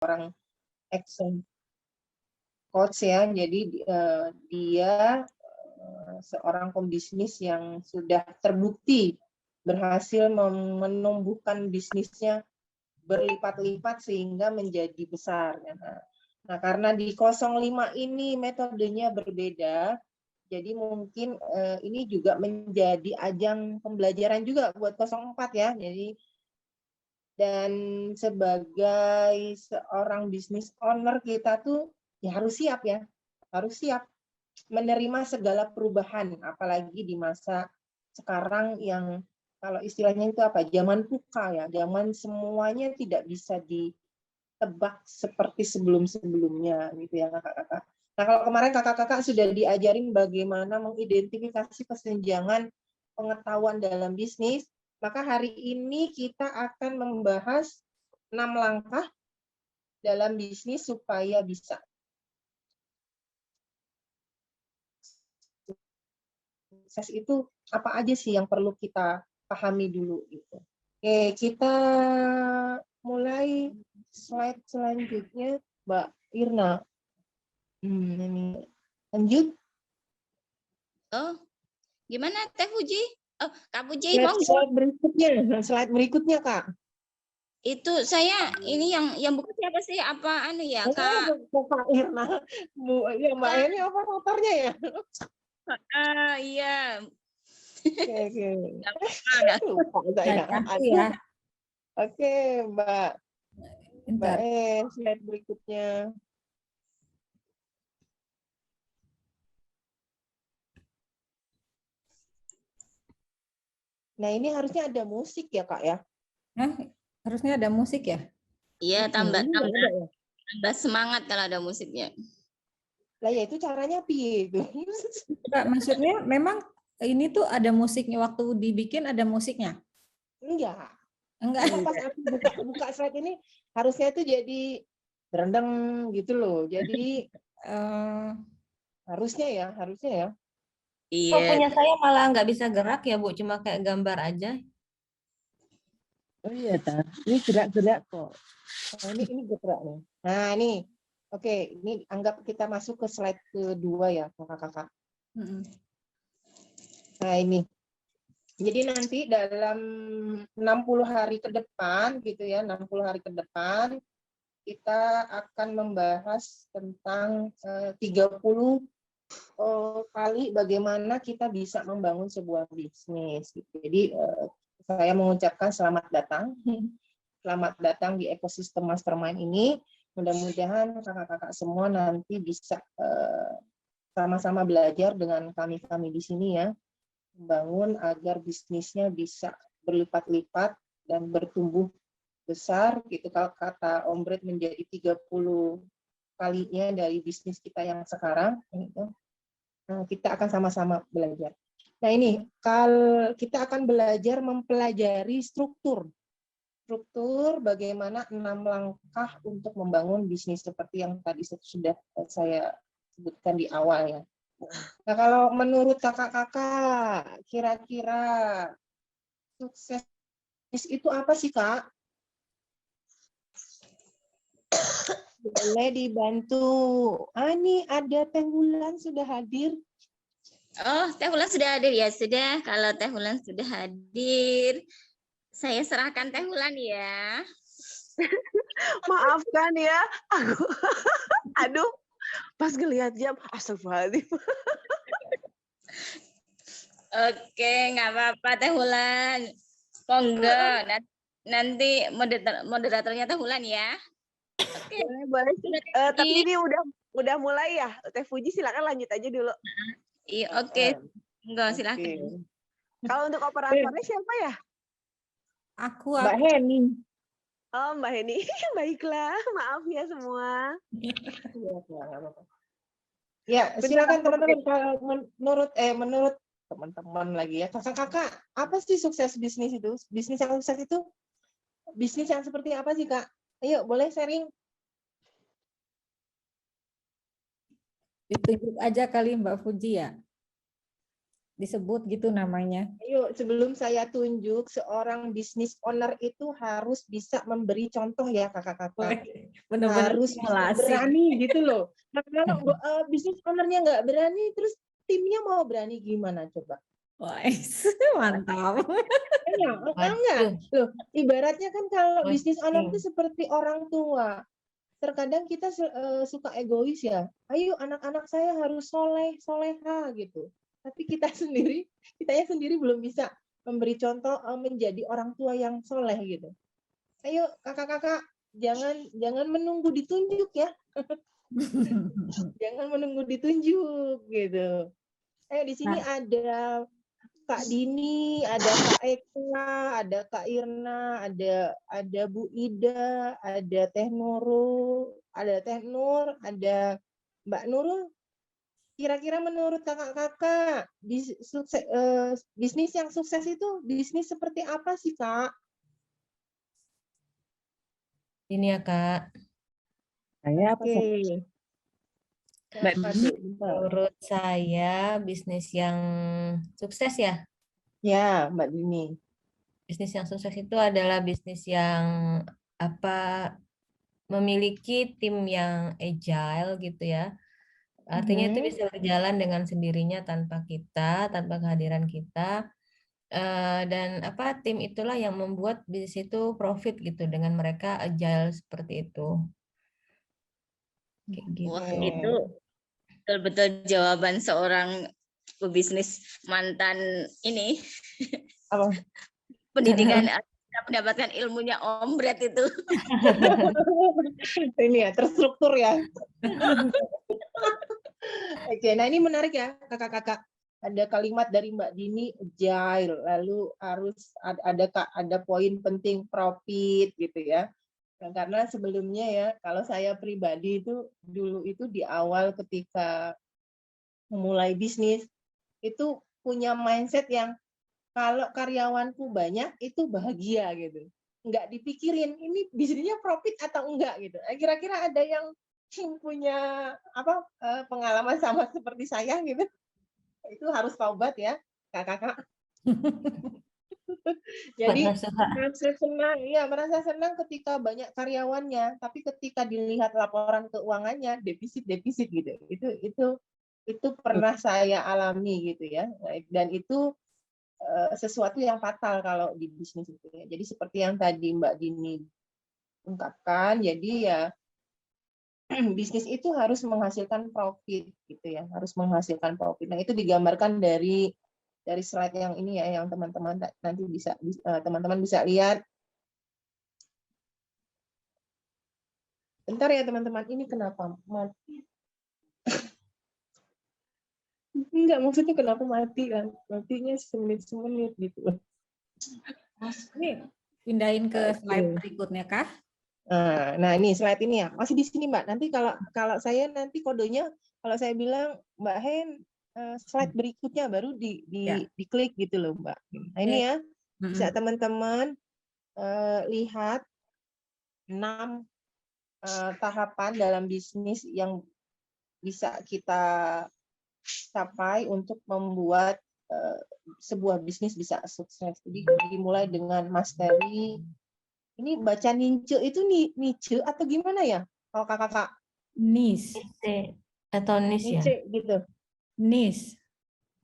seorang action coach ya. Jadi dia seorang pembisnis yang sudah terbukti berhasil menumbuhkan bisnisnya berlipat-lipat sehingga menjadi besar. Nah, karena di 05 ini metodenya berbeda, jadi mungkin ini juga menjadi ajang pembelajaran juga buat 04 ya. Jadi dan sebagai seorang business owner kita tuh ya harus siap ya, harus siap menerima segala perubahan, apalagi di masa sekarang yang kalau istilahnya itu apa, zaman VUCA ya, zaman semuanya tidak bisa ditebak seperti sebelum-sebelumnya gitu ya kakak-kakak. Nah kalau kemarin kakak-kakak sudah diajarin bagaimana mengidentifikasi kesenjangan pengetahuan dalam bisnis, maka hari ini kita akan membahas 6 langkah dalam bisnis supaya bisa sukses. Itu apa aja sih yang perlu kita pahami dulu gitu. Oke, kita mulai slide selanjutnya, Mbak Irna. Ini lanjut. Oh, gimana Teh Puji? Oh, Kak Puji, Slide berikutnya, Kak. Itu saya ini yang buka siapa sih? Apa anu ya, Kak? Kak Irna. Ya, Mbak ini apa motornya ya? Iya. Oke. Lupa saya. Oke, Mbak. Mbak slide berikutnya. Nah, ini harusnya ada musik ya, Kak ya? Harusnya ada musik ya? Iya, tambah semangat kalau ada musiknya. Lah ya itu caranya piye itu? Enggak, maksudnya memang ini tuh ada musiknya, waktu dibikin ada musiknya? Enggak. Enggak. Pas aku buka slide ini harusnya itu jadi berendam gitu loh. Jadi harusnya ya. Iya. Kok punya saya malah nggak bisa gerak ya Bu, cuma kayak gambar aja. Oh iya ta. Ini gerak-gerak kok. Nah, ini gerak nih. Nah ini, oke, ini anggap kita masuk ke slide kedua ya kakak-kakak. Nah ini. Jadi nanti dalam 60 hari ke depan gitu ya, 60 hari ke depan kita akan membahas tentang 30 kali bagaimana kita bisa membangun sebuah bisnis. Jadi saya mengucapkan selamat datang di ekosistem mastermind ini. Mudah-mudahan kakak-kakak semua nanti bisa sama-sama belajar dengan kami-kami di sini ya, membangun agar bisnisnya bisa berlipat-lipat dan bertumbuh besar. Gitu kalau kata Om Bret menjadi 30 kalinya dari bisnis kita yang sekarang. Gitu. Nah, kita akan sama-sama belajar. Nah ini, kalau kita akan belajar mempelajari struktur bagaimana 6 langkah untuk membangun bisnis seperti yang tadi sudah saya sebutkan di awal ya. Nah kalau menurut kakak-kakak, kira-kira sukses itu apa sih Kak? Boleh dibantu. Ini ada Teh Wulan sudah hadir. Oh, Teh Wulan sudah hadir ya? Sudah. Kalau Teh Wulan sudah hadir, saya serahkan Teh Wulan ya. Maafkan ya, aku aduh, pas ngelihat jam, astagfirullahaladzim. Oke, nggak apa-apa Teh Wulan. Monggo, nanti moderatornya Teh Wulan ya. Oke. Boleh. Tapi ini udah mulai ya, Teh Puji silakan lanjut aja dulu. Iya, oke. Enggak, silakan. Kalau untuk operatornya siapa ya? Aku. Mbak Heni. Oh, Mbak Heni. Baiklah, maaf ya semua. Ya, silakan teman-teman. Kalau menurut teman-teman lagi ya, kakak-kakak, apa sih sukses bisnis itu? Bisnis yang sukses itu bisnis yang seperti apa sih Kak? Ayo, boleh sharing. Ditunjuk aja kali Mbak Puji ya. disebut gitu namanya. Ayo, sebelum saya tunjuk, seorang business owner itu harus bisa memberi contoh ya kakak-kakak. Benar-benar Harus bisa simulasi. berani gitu loh. Nah, kalau business ownernya nggak berani, terus timnya mau berani gimana coba? Wah, mantap. Enggak, enggak. Waduh, Loh, ibaratnya kan kalau business owner itu pusing. seperti orang tua. Terkadang kita suka egois ya. Ayo anak-anak saya harus soleh, soleha gitu. Tapi kitanya sendiri belum bisa memberi contoh menjadi orang tua yang soleh gitu. Ayo kakak-kakak, jangan menunggu ditunjuk ya. Jangan menunggu ditunjuk gitu. Di sini ada Kak Dini, ada Kak Eka, ada Kak Irna, ada Bu Ida, ada Teh Nurul, ada Teh Nur, ada Mbak Nurul. Kira-kira menurut kakak-kakak, bisnis yang sukses itu bisnis seperti apa sih, Kak? Ini ya Kak, Saya apa Oke. sih? Mbak Siapa Dini? tuh? Bentar. menurut saya bisnis yang sukses ya. Ya, Mbak Dini. Bisnis yang sukses itu adalah bisnis yang apa memiliki tim yang agile gitu ya. Artinya itu bisa berjalan dengan sendirinya tanpa kita, tanpa kehadiran kita. Dan apa tim itulah yang membuat bisnis itu profit gitu dengan mereka agile seperti itu. Kayak gitu. Wah, itu betul-betul jawaban seorang pebisnis mantan ini. Apa? Pendidikan mendapatkan ilmunya Om Bret itu. Ini ya, terstruktur ya. Oke, nah ini menarik ya, kakak-kakak. Ada kalimat dari Mbak Dini, agile, lalu harus ada poin penting profit gitu ya. Nah, karena sebelumnya ya, kalau saya pribadi itu dulu itu di awal ketika memulai bisnis itu punya mindset yang kalau karyawanku banyak itu bahagia gitu. Enggak dipikirin ini bisnisnya profit atau enggak gitu. Kira-kira ada yang punya pengalaman sama seperti saya gitu. Itu harus taubat ya, kakak-kakak. Jadi merasa senang ketika banyak karyawannya, tapi ketika dilihat laporan keuangannya defisit gitu. Itu pernah saya alami gitu ya. Dan itu sesuatu yang fatal kalau di bisnis itu ya. Jadi seperti yang tadi Mbak Dini ungkapkan, jadi ya bisnis itu harus menghasilkan profit gitu ya, harus menghasilkan profit. Nah, itu digambarkan dari slide yang ini ya, yang teman-teman nanti bisa teman-teman bisa lihat. Bentar ya teman-teman, ini kenapa mati? Enggak, maksudnya kenapa mati kan? Matinya semenit gitu. Ini pindahin ke slide berikutnya kah? Nah, ini slide ini ya. Masih di sini, Mbak. Nanti kalau saya nanti kodenya kalau saya bilang Mbak Hen slide berikutnya baru diklik gitu loh, Mbak. Nah, ini ya. Bisa teman-teman lihat 6 tahapan dalam bisnis yang bisa kita capai untuk membuat sebuah bisnis bisa sukses. Jadi dimulai dengan mastery. Ini baca niche itu niche atau gimana ya? Kalau kakak-kakak? Niche. Atau niche ya? Niche gitu. Niche.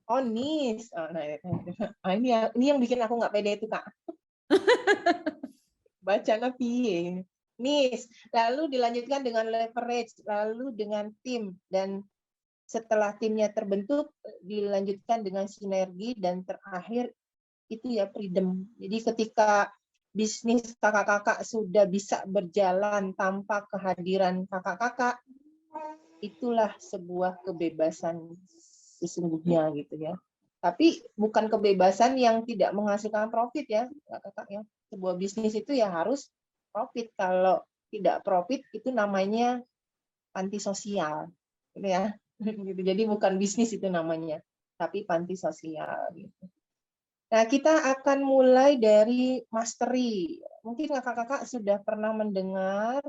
Oh, niche. Nah, ini yang bikin aku nggak pede itu, Kak. Bacanya piye. Niche. Lalu dilanjutkan dengan leverage, lalu dengan tim, dan setelah timnya terbentuk dilanjutkan dengan sinergi, dan terakhir itu ya freedom. Jadi ketika bisnis kakak-kakak sudah bisa berjalan tanpa kehadiran kakak-kakak, itulah sebuah kebebasan sesungguhnya gitu ya. Tapi bukan kebebasan yang tidak menghasilkan profit ya, kakak ya. Sebuah bisnis itu ya harus profit. Kalau tidak profit itu namanya panti sosial, gitu ya. Gitu. Jadi bukan bisnis itu namanya, tapi panti sosial gitu. Nah, kita akan mulai dari mastery. Mungkin kakak-kakak sudah pernah mendengar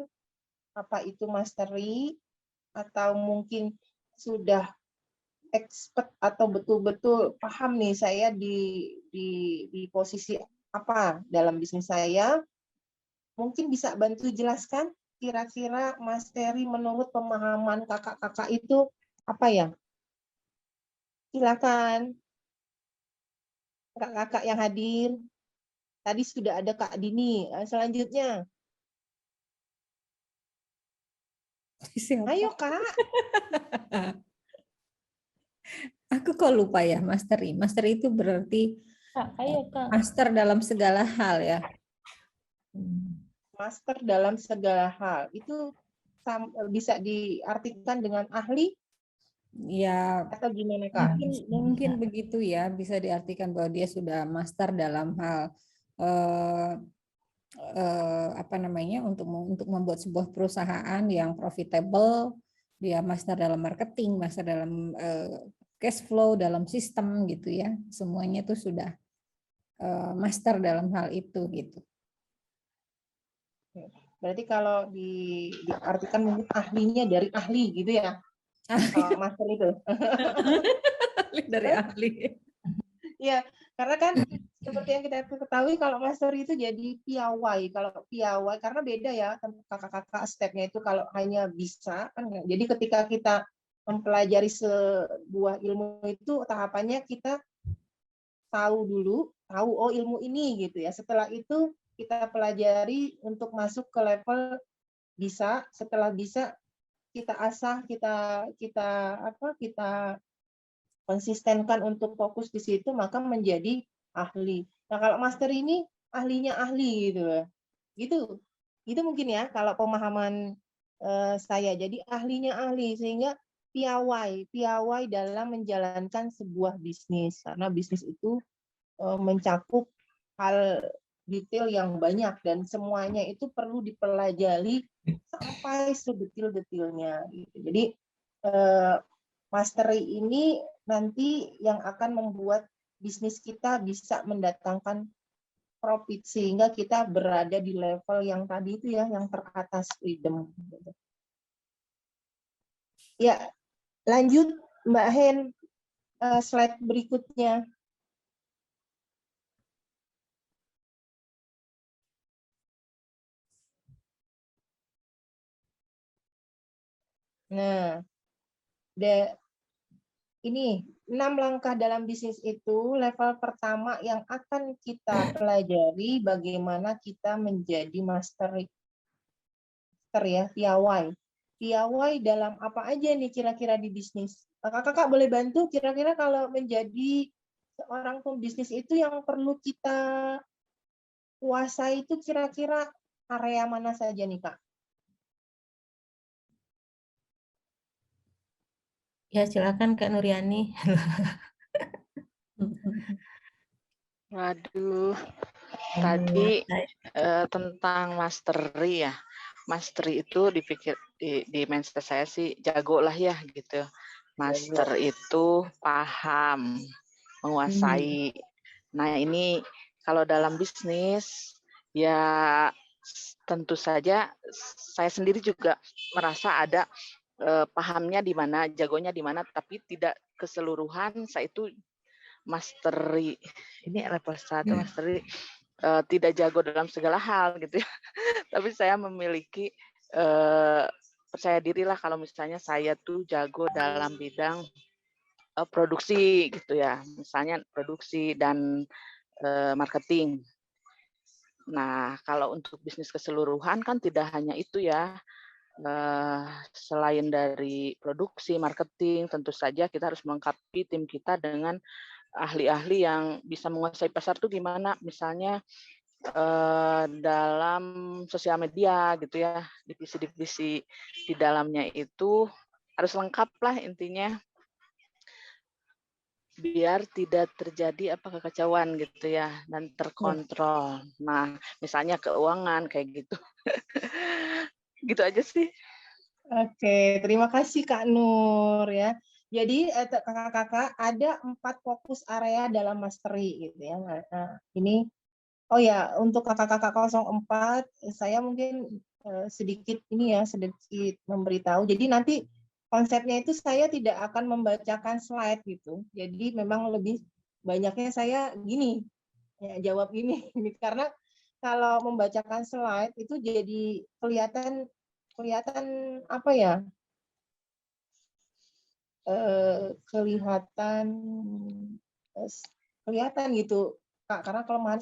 apa itu mastery, atau mungkin sudah expert atau betul-betul paham nih saya di posisi apa dalam bisnis saya, mungkin bisa bantu jelaskan kira-kira Mas Terry menurut pemahaman kakak-kakak itu apa ya? Silakan kakak-kakak yang hadir. Tadi sudah ada Kak Dini. Selanjutnya, Siapa? ayo Kak. Aku kok lupa ya, mastery. Mastery itu berarti Kak, ayo Kak. master dalam segala hal ya. Master dalam segala hal. Itu bisa diartikan dengan ahli Ya, atau gimana Kak? mungkin begitu ya, bisa diartikan bahwa dia sudah master dalam hal apa namanya untuk membuat sebuah perusahaan yang profitable, dia master dalam marketing, master dalam cash flow, dalam sistem gitu ya. Semuanya itu sudah master dalam hal itu gitu. Berarti kalau diartikan mungkin ahlinya dari ahli gitu ya. Kalau master itu. Dari ahli. Ya, karena kan seperti yang kita ketahui kalau master itu jadi piawai. Kalau piawai karena beda ya kakak-kakak stepnya itu kalau hanya bisa kan. Jadi ketika kita mempelajari sebuah ilmu itu tahapannya kita tahu dulu, tahu oh ilmu ini gitu ya. Setelah itu kita pelajari untuk masuk ke level bisa, setelah bisa kita asah, kita konsistenkan untuk fokus di situ, maka menjadi ahli. Nah, kalau master ini ahlinya ahli gitu. Gitu mungkin ya kalau pemahaman saya. Jadi ahlinya ahli sehingga piawai dalam menjalankan sebuah bisnis karena bisnis itu mencakup hal detail yang banyak dan semuanya itu perlu dipelajari sampai sedetil-detilnya. Gitu. Jadi mastery ini nanti yang akan membuat bisnis kita bisa mendatangkan profit sehingga kita berada di level yang tadi itu ya, yang teratas freedom. Ya, lanjut Mbak Hen, slide berikutnya. Nah, ini 6 langkah dalam bisnis itu, level pertama yang akan kita pelajari bagaimana kita menjadi master ya, piawai. Piawai dalam apa aja nih kira-kira di bisnis? Kakak boleh bantu kira-kira kalau menjadi seorang pembisnis itu yang perlu kita kuasai itu kira-kira area mana saja nih Kak? Ya, silakan Kak Nuryani. Waduh, tadi tentang mastery ya. Mastery itu di mindset saya sih jago lah ya gitu. Master itu paham, menguasai. Nah ini kalau dalam bisnis ya tentu saja saya sendiri juga merasa ada pahamnya di mana, jagonya di mana, tapi tidak keseluruhan. Saya itu mastery, ini level 1 mastery, tidak jago dalam segala hal gitu ya. Tapi saya memiliki percaya diri lah kalau misalnya saya tuh jago dalam bidang produksi gitu ya, misalnya produksi dan marketing. Nah, kalau untuk bisnis keseluruhan kan tidak hanya itu ya. Selain dari produksi, marketing, tentu saja kita harus melengkapi tim kita dengan ahli-ahli yang bisa menguasai pasar tuh gimana, misalnya dalam sosial media gitu ya, divisi-divisi di dalamnya itu harus lengkap lah intinya, biar tidak terjadi kekacauan gitu ya dan terkontrol. Nah, misalnya keuangan kayak gitu. Gitu aja sih. Oke, terima kasih Kak Nur ya. Jadi kakak-kakak ada 4 fokus area dalam mastery gitu ya. Nah, ini oh ya untuk kakak-kakak 04 saya mungkin sedikit ini ya sedikit memberitahu. Jadi nanti konsepnya itu saya tidak akan membacakan slide gitu. Jadi memang lebih banyaknya saya gini, ya, jawab gini, karena kalau membacakan slide itu jadi kelihatan apa ya? Kelihatan gitu, Kak, karena kelemahan